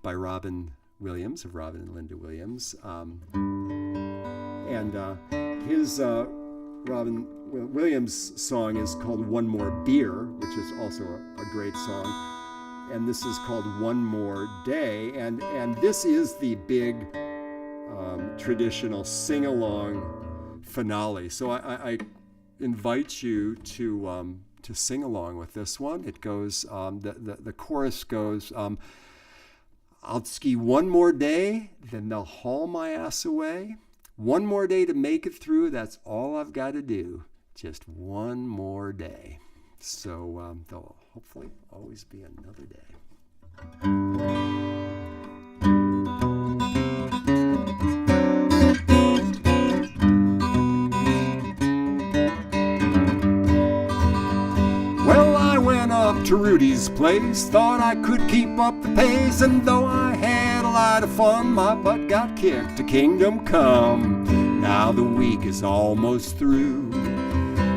by Robin Williams, of Robin and Linda Williams. His Robin Williams' song is called "One More Beer," which is also a great song. And this is called "One More Day." And this is the big traditional sing-along finale. So I invite you to sing along with this one. It goes, the chorus goes, "I'll ski one more day, then they'll haul my ass away. One more day to make it through, that's all I've got to do. Just one more day." So there'll hopefully always be another day. Well, I went up to Rudy's place, thought I could keep up the pace, and though I had a lot of fun, my butt got kicked to kingdom come. Now the week is almost through,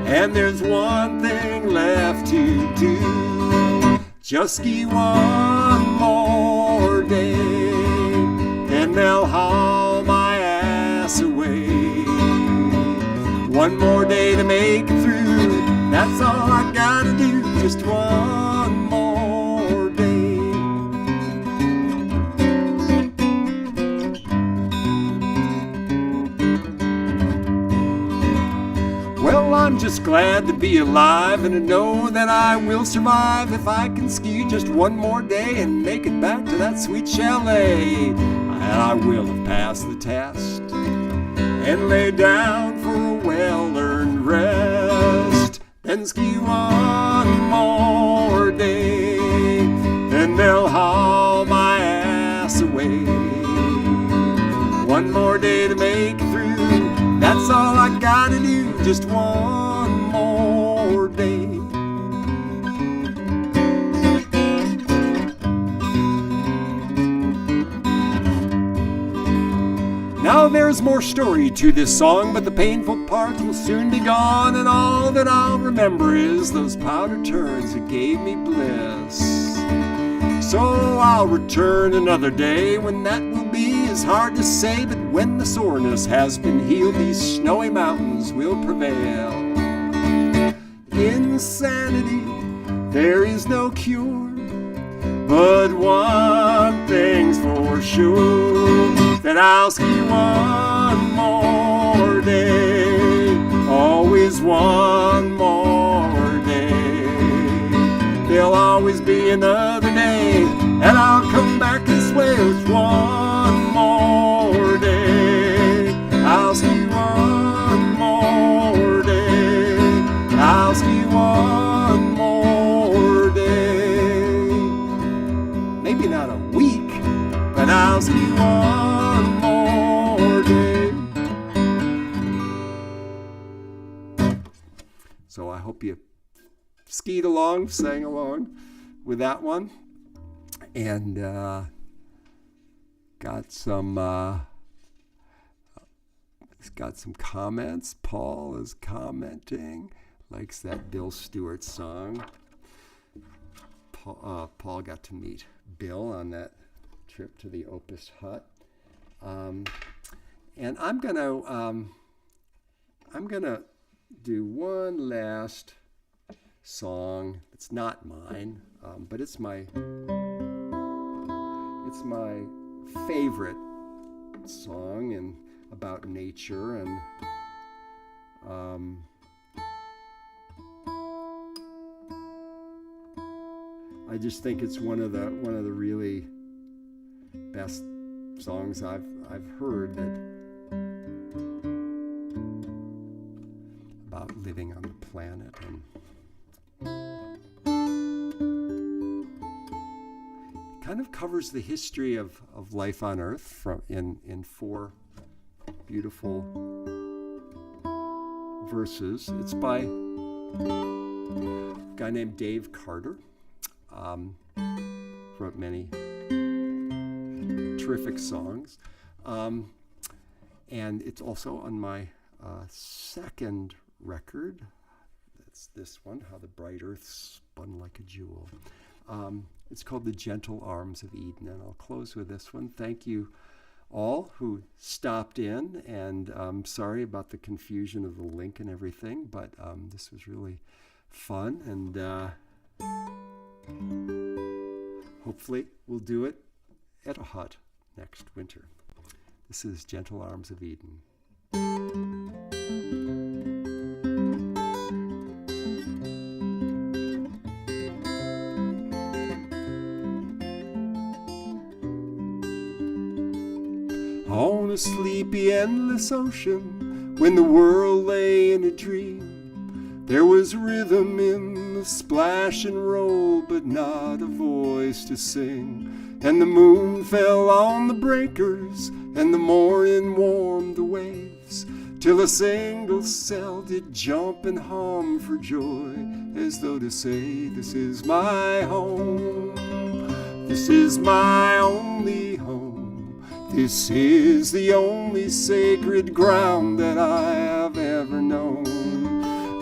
and there's one thing left to do. Just ski one more day, and they'll haul my ass away. One more day to make it through, that's all I gotta do. Just one more day. Well, I'm just glad to be alive and to know that I will survive if I can ski just one more day and make it back to that sweet chalet. And I will have passed the test and lay down for a well-earned rest. Then ski one more day, then they'll haul my ass away. One more day to make it through, that's all I gotta do. Just one more day. Now there's more story to this song, but the painful parts will soon be gone, and all that I'll remember is those powder turns that gave me bliss. So I'll return another day. When that will be is hard to say, but when the soreness has been healed, these snowy mountains will prevail. Insanity, there is no cure, but one thing's for sure, that I'll ski one more day, always one more day. There'll always be another day, and I'll come back this way with one more day. I'll ski one more day, I'll ski one more day. Maybe not a week, but I'll ski one more day. So I hope you skied along, sang along with that one, and got some comments. Paul is commenting, likes that Bill Stewart song. Paul got to meet Bill on that trip to the Opus Hut, and I'm gonna do one last song. It's not mine, but it's my favorite song and about nature, and I just think it's one of the really best songs I've heard that about living on the planet, and it kind of covers the history of life on Earth in 4 beautiful verses. It's by a guy named Dave Carter. Wrote many terrific songs, and it's also on my second record. That's this one, How the Bright Earth Spun Like a Jewel. It's called The Gentle Arms of Eden, and I'll close with this one. Thank you all who stopped in, and sorry about the confusion of the link and everything, but this was really fun, and hopefully we'll do it at a hut next winter. This is Gentle Arms of Eden. On a sleepy, endless ocean, when the world lay in a dream, there was rhythm in the splash and roll, but not a voice to sing. And the moon fell on the breakers, and the morning warmed the waves, till a single cell did jump and hum for joy, as though to say, this is my home, this is my only home. This is the only sacred ground that I have ever known.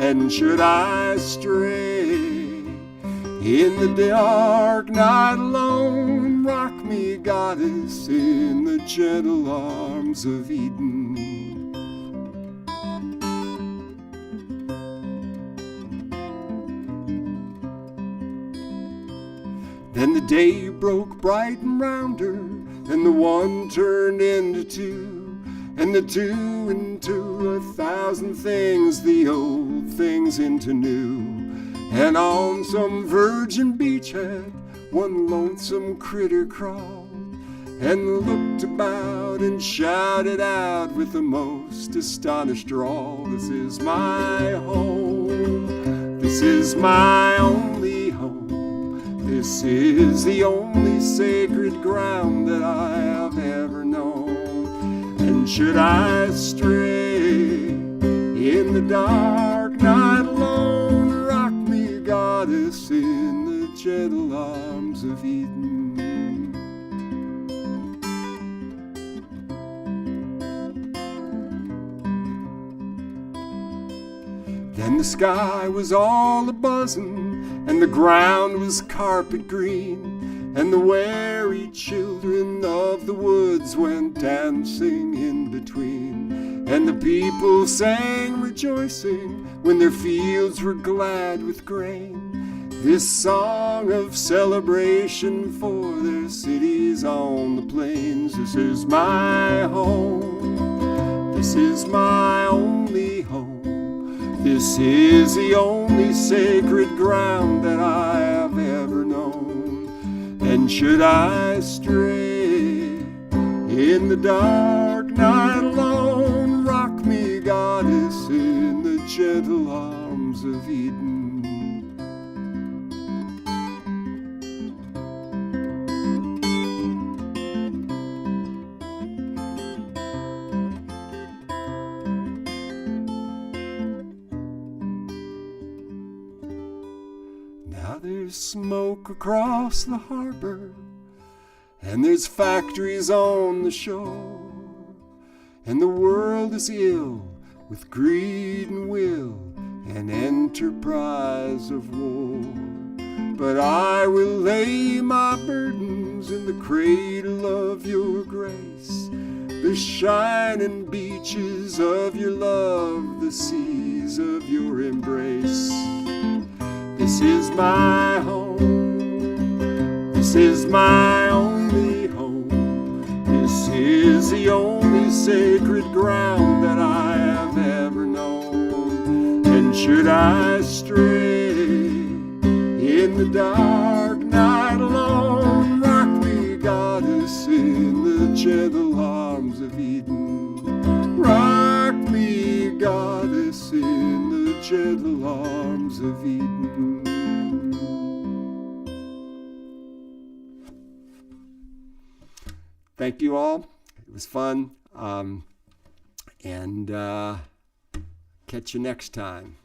And should I stray in the dark night alone, rock me, goddess, in the gentle arms of Eden. Then the day broke bright and round her, and the one turned into two, and the two into 1,000 things, the old things into new. And on some virgin beachhead, one lonesome critter crawled, and looked about and shouted out with the most astonished drawl, this is my home, this is my only home. This is the only sacred ground that I have ever known. And should I stray in the dark night alone, rock me, goddess, in the gentle arms of Eden. And the sky was all a-buzzin', and the ground was carpet green, and the wary children of the woods went dancing in between. And the people sang rejoicing when their fields were glad with grain, this song of celebration for their cities on the plains. This is my home, this is my only home, this is the only sacred ground that I have ever known. And should I stray in the dark night alone, rock me, goddess, in the gentle arms of Eden. Now there's smoke across the harbor, and there's factories on the shore, and the world is ill with greed and will and enterprise of war. But I will lay my burdens in the cradle of your grace, the shining beaches of your love, the seas of your embrace. This is my home, this is my only home, this is the only sacred ground that I have ever known. And should I stray in the dark night alone, rock me, goddess, in the gentle arms of Eden. Rock me, goddess, in the gentle arms of Eden. Thank you all. It was fun. And catch you next time.